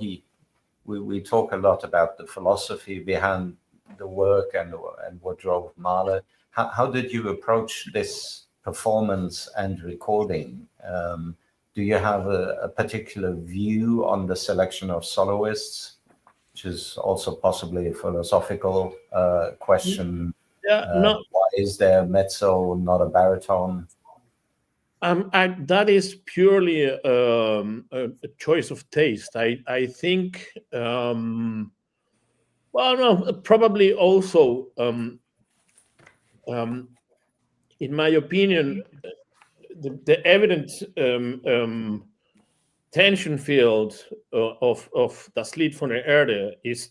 we talk a lot about the philosophy behind the work and what drove Mahler. How did you approach this performance and recording? Do you have a particular view on the selection of soloists, which is also possibly a philosophical question? No. Why is there mezzo, not a baritone? That is purely a choice of taste. I think, well, no, probably also, in my opinion, the evident tension field of Das Lied von der Erde is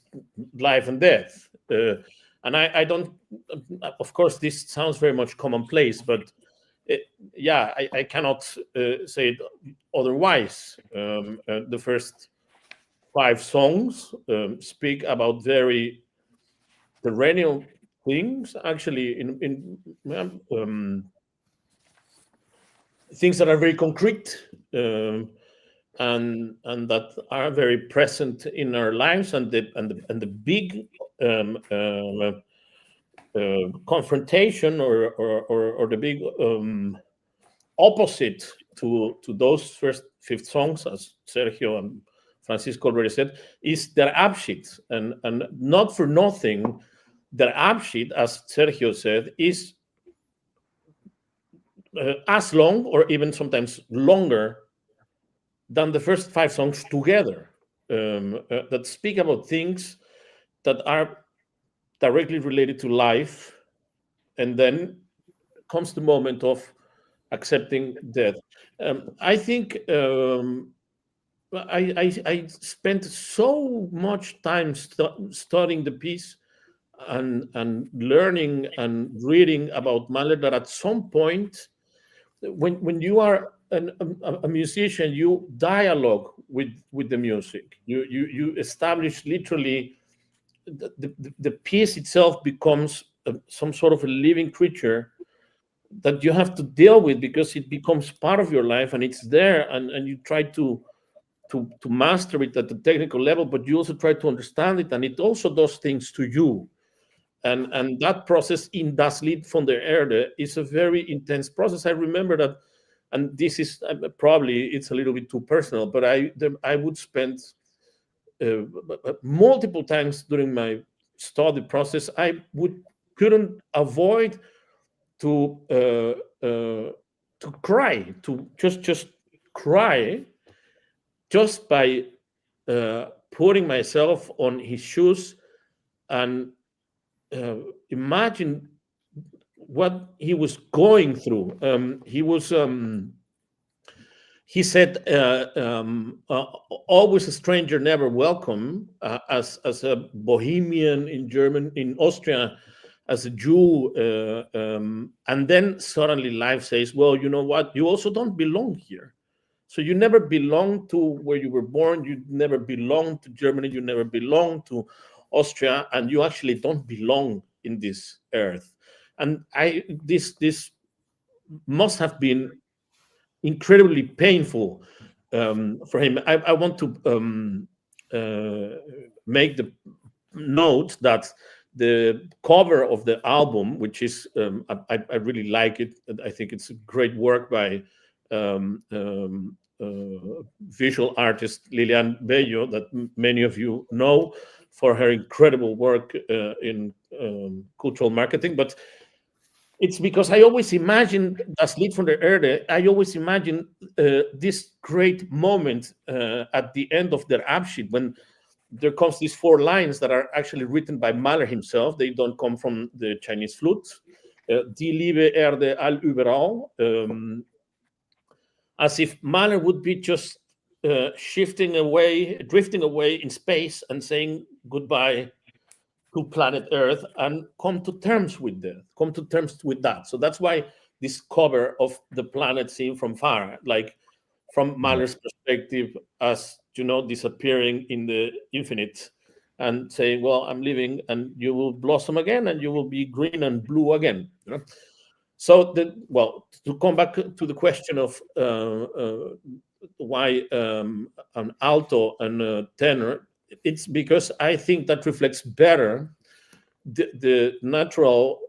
life and death. And I don't, of course, this sounds very much commonplace, but I cannot say it otherwise. The first 5 songs speak about very perennial things, actually, in things that are very concrete. and that are very present in our lives, and the big confrontation or the big opposite to those first 5 songs, as Sergio and Francisco already said, is their Abschied, and not for nothing, their Abschied, as Sergio said, is as long or even sometimes longer than the first 5 songs together, that speak about things that are directly related to life, and then comes the moment of accepting death. I think I spent so much time studying the piece and learning and reading about Mahler that at some point, when you are a musician, you dialogue with the music. You establish literally the piece itself becomes some sort of a living creature that you have to deal with, because it becomes part of your life and it's there, and you try to master it at the technical level, but you also try to understand it, and it also does things to you. And that process in Das Lied von der Erde is a very intense process. I remember that, and this is probably it's a little bit too personal, but I would spend multiple times during my study process, I couldn't avoid to cry, to just cry, just by putting myself on his shoes and imagine what he was going through. He said, "Always a stranger, never welcome." As a Bohemian in Austria, as a Jew, and then suddenly life says, "Well, you know what? You also don't belong here. So you never belong to where you were born. You never belong to Germany. You never belong to Austria, and you actually don't belong in this earth." And this must have been incredibly painful for him. I want to make the note that the cover of the album, which is I really like it. I think it's a great work by visual artist Lilian Bello, that many of you know for her incredible work in cultural marketing. But it's because I always imagined Das Lied von der Erde. I always imagine this great moment at the end of their Abschied, when there comes these 4 lines that are actually written by Mahler himself. They don't come from the Chinese flute. Die Liebe Erde all überall. As if Mahler would be just drifting away in space and saying goodbye to planet Earth, and come to terms with that. So that's why this cover of the planet seen from far, like from Mahler's perspective, as disappearing in the infinite, and saying, "Well, I'm leaving, and you will blossom again, and you will be green and blue again." So to come back to the question of why an alto and a tenor, it's because I think that reflects better the natural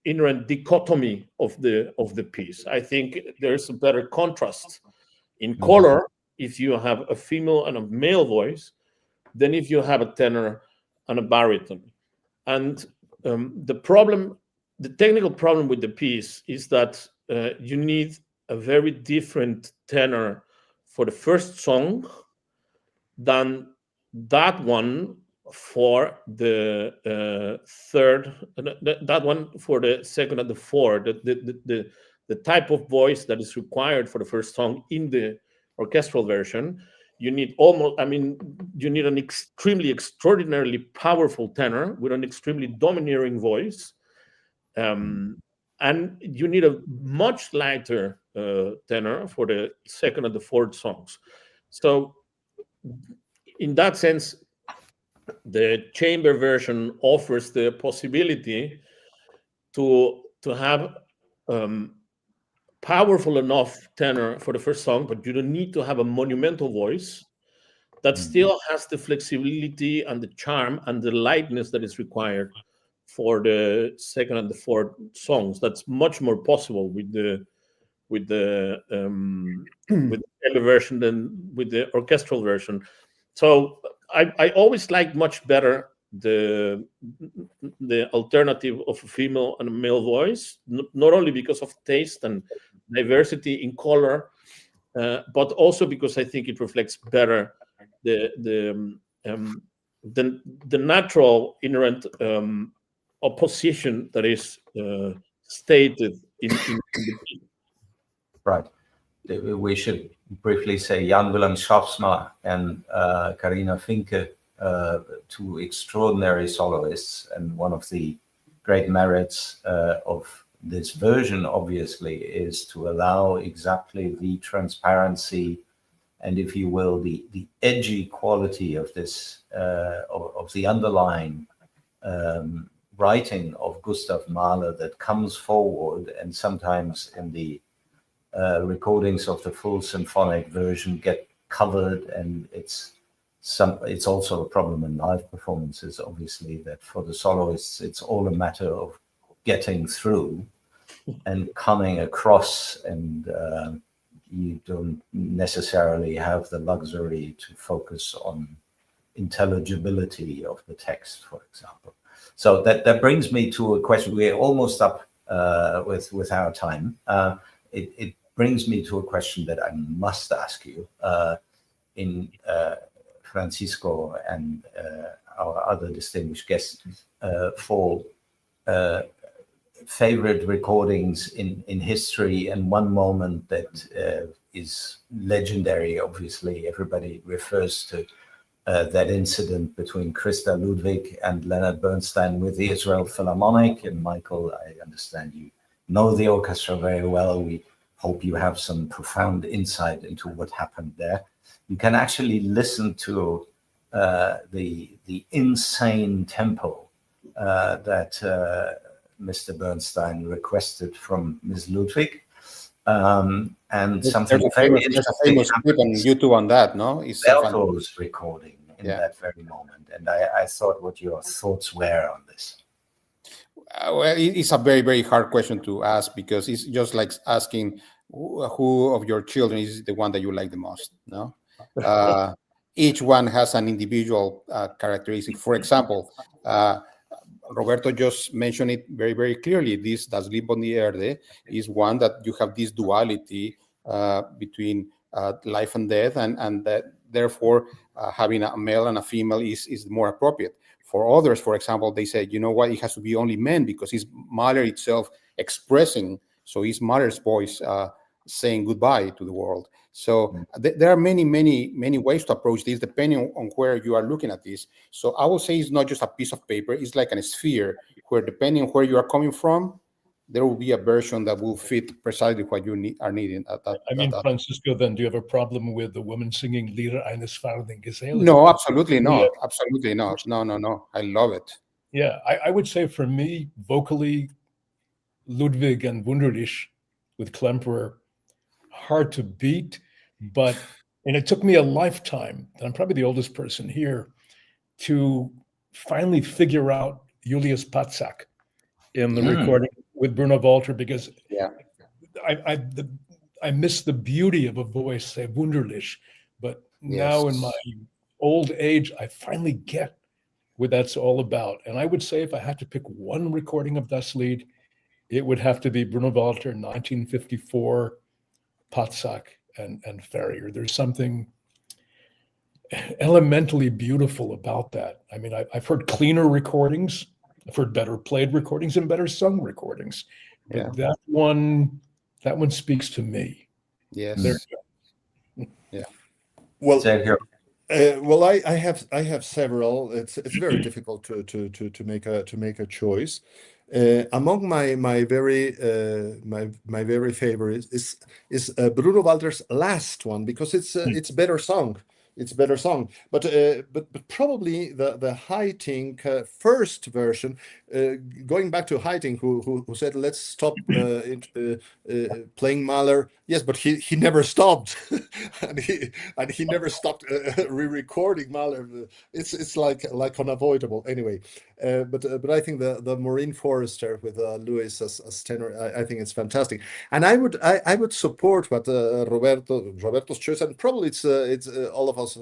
inherent dichotomy of the piece. I think there's a better contrast in color if you have a female and a male voice than if you have a tenor and a baritone. And the technical problem with the piece is that you need a very different tenor for the first song than that one for the third, that one for the second and the fourth. The type of voice that is required for the first song in the orchestral version, you need an extremely extraordinarily powerful tenor with an extremely domineering voice, and you need a much lighter tenor for the second and the fourth songs. So in that sense, the chamber version offers the possibility to have powerful enough tenor for the first song, but you don't need to have a monumental voice that still has the flexibility and the charm and the lightness that is required for the second and the fourth songs. That's much more possible with the with the version than with the orchestral version. So I always like much better the alternative of a female and a male voice, not only because of taste and diversity in color, but also because I think it reflects better the natural inherent opposition that is stated in the piece. Right. We should briefly say Jan Willem Schaafsma and Carina Finke, two extraordinary soloists, and one of the great merits of this version, obviously, is to allow exactly the transparency and, if you will, the edgy quality of this of the underlying writing of Gustav Mahler that comes forward, and sometimes in the recordings of the full symphonic version get covered, and it's also a problem in live performances, obviously, that for the soloists it's all a matter of getting through and coming across, and you don't necessarily have the luxury to focus on intelligibility of the text, for example. So that brings me to a question. We're almost up with our time. It brings me to a question that I must ask you in Francisco and our other distinguished guests for favorite recordings in history, and one moment that is legendary. Obviously, everybody refers to that incident between Christa Ludwig and Leonard Bernstein with the Israel Philharmonic. And Michael, I understand you know the orchestra very well. We hope you have some profound insight into what happened there. You can actually listen to the insane tempo that Mr. Bernstein requested from Ms. Ludwig. And something very interesting. There's a famous clip on YouTube on that, no? It's Belto's recording in that very moment. And I thought what your thoughts were on this. Well, it's a very, very hard question to ask, because it's just like asking who of your children is the one that you like the most, no? Each one has an individual characteristic. For example, Roberto just mentioned it very, very clearly. This Das Lied von der Erde is one that you have this duality between life and death, and that therefore having a male and a female is more appropriate. For others, for example, they say, you know what, it has to be only men, because it's Mahler itself expressing, so it's Mahler's voice saying goodbye to the world. So there are many, many, many ways to approach this, depending on where you are looking at this. So I will say it's not just a piece of paper, it's like a sphere, where depending on where you are coming from, there will be a version that will fit precisely what you are needing. Francisco, then do you have a problem with the woman singing Lieder eines fahrenden Gesellen? No, absolutely not. Yeah. Absolutely not. No. I love it. Yeah, I would say for me, vocally, Ludwig and Wunderlich with Klemperer, hard to beat, and it took me a lifetime, I'm probably the oldest person here, to finally figure out Julius Patzak in the recording with Bruno Walter, because I miss the beauty of a voice, say Wunderlich, but now in my old age, I finally get what that's all about. And I would say if I had to pick one recording of Das Lied, it would have to be Bruno Walter, 1954, Patzak and Ferrier. There's something elementally beautiful about that. I mean, I've heard cleaner recordings, I've heard better played recordings and better sung recordings, but that one speaks to me. Yes. Well, Sergio. Well, I have several. It's very difficult to make a choice. Among my very favorite is Bruno Walter's last one, because it's better song. It's better song, but probably the Haitink first version, going back to Haydn, who said, let's stop playing Mahler. Yes, but he never stopped. and he never stopped re-recording Mahler. It's like unavoidable anyway. But I think the Maureen Forrester with Louis as tenor, I think it's fantastic. And I would support what Roberto's choice, and probably it's all of us.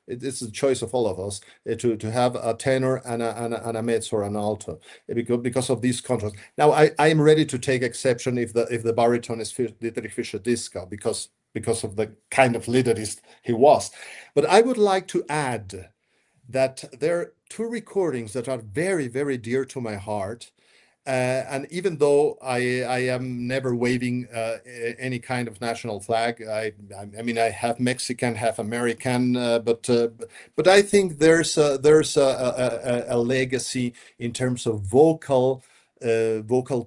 It's the choice of all of us to have a tenor and a mezzo or an alto because of these contrasts. Now I am ready to take exception if the baritone is Dietrich Fischer-Dieskau because of the kind of liturgist he was. But I would like to add that there are two recordings that are very, very dear to my heart. And even though I am never waving any kind of national flag, I mean I have Mexican, have American, but I think there's a legacy in terms of vocal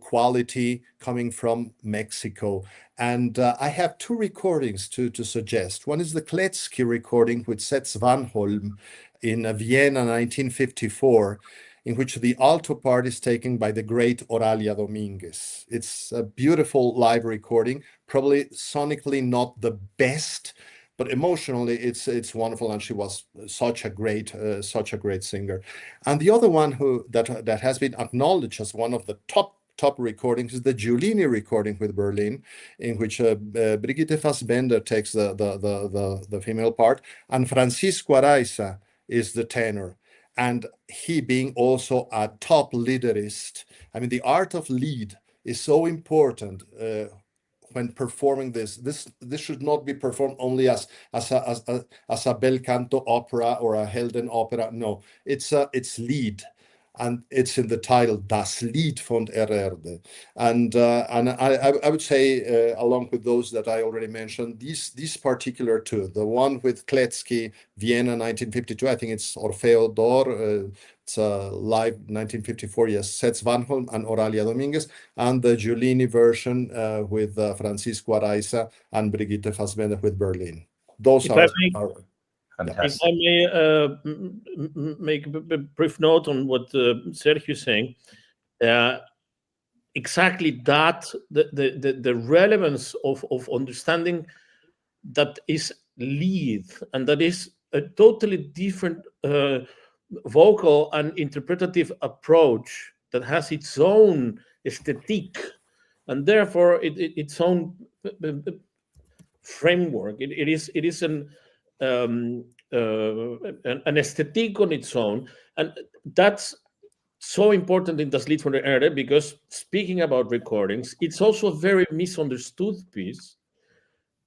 quality coming from Mexico. And I have two recordings to suggest. One is the Kletsky recording with Setz Vanholm in Vienna, 1954. In which the alto part is taken by the great Oralia Dominguez. It's a beautiful live recording, probably sonically not the best, but emotionally it's wonderful, and she was such a great singer. And the other one that has been acknowledged as one of the top recordings is the Giulini recording with Berlin, in which Brigitte Fassbender takes the female part, and Francisco Araiza is the tenor. And he being also a top liederist. I mean, the art of lead is so important when performing this. This should not be performed only as a bel canto opera or a Helden opera. No, it's lead. And it's in the title, Das Lied von der Erde. And I would say, along with those that I already mentioned, these particular two, the one with Kletsky, Vienna, 1952, I think it's Orfeo d'Or, it's a live 1954, yes, Setz Vanholm and Oralia Dominguez, and the Giulini version with Francisco Araiza and Brigitte Fassbender with Berlin. Those are Fantastic. If I may make a brief note on what Sergio is saying, exactly that the relevance of understanding that is lead, and that is a totally different vocal and interpretative approach that has its own aesthetic and therefore its own framework. It is an aesthetic on its own, and that's so important in Das Lied von der Erde, because speaking about recordings, it's also a very misunderstood piece,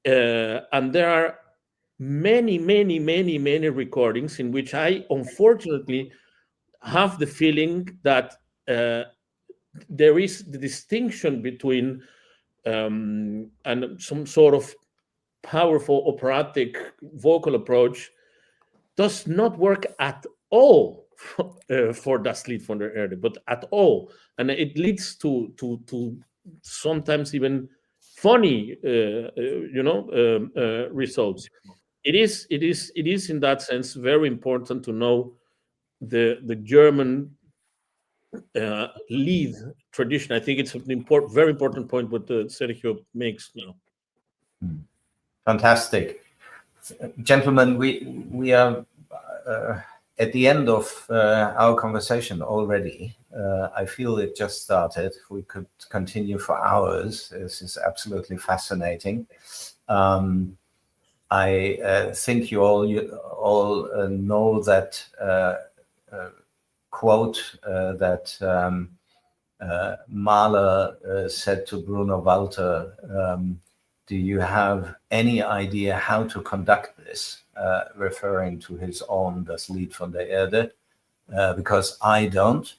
and there are many recordings in which I unfortunately have the feeling that there is the distinction between and some sort of powerful operatic vocal approach does not work at all for Das Lied von der Erde, but at all, and it leads to sometimes even funny, results. It is in that sense very important to know the German lead tradition. I think it's an very important point what Sergio makes now. Fantastic. Gentlemen, we are at the end of our conversation already. I feel it just started. We could continue for hours. This is absolutely fascinating. I think you all know that quote that Mahler said to Bruno Walter, do you have any idea how to conduct this? Referring to his own Das Lied von der Erde, because I don't.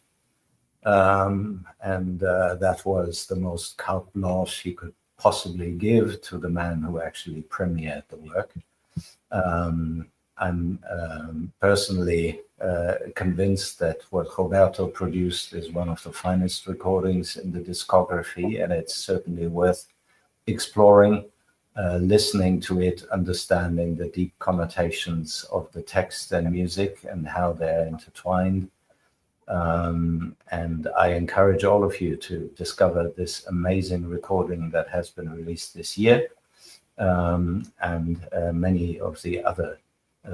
And that was the most carte blanche he could possibly give to the man who actually premiered the work. I'm personally convinced that what Roberto produced is one of the finest recordings in the discography, and it's certainly worth exploring, listening to it, understanding the deep connotations of the text and music and how they're intertwined. And I encourage all of you to discover this amazing recording that has been released this year, and many of the other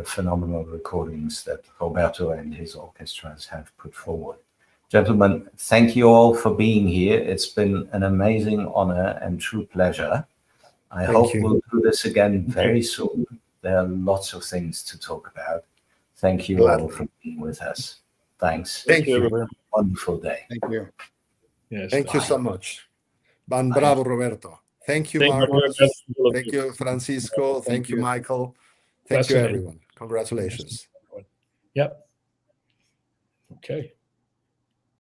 phenomenal recordings that Roberto and his orchestras have put forward. Gentlemen, thank you all for being here. It's been an amazing honor and true pleasure. I hope we'll do this again very soon. There are lots of things to talk about. Thank you all for being with us. Thanks. Thank you. Wonderful day. Thank you. Yes. Thank you so much. And bravo, Roberto. Thank you, Thank you very Marcos. much, all of Thank you, Francisco. Thank you, you. Michael. Thank you, Fascinating. everyone. Congratulations. Yep. Okay.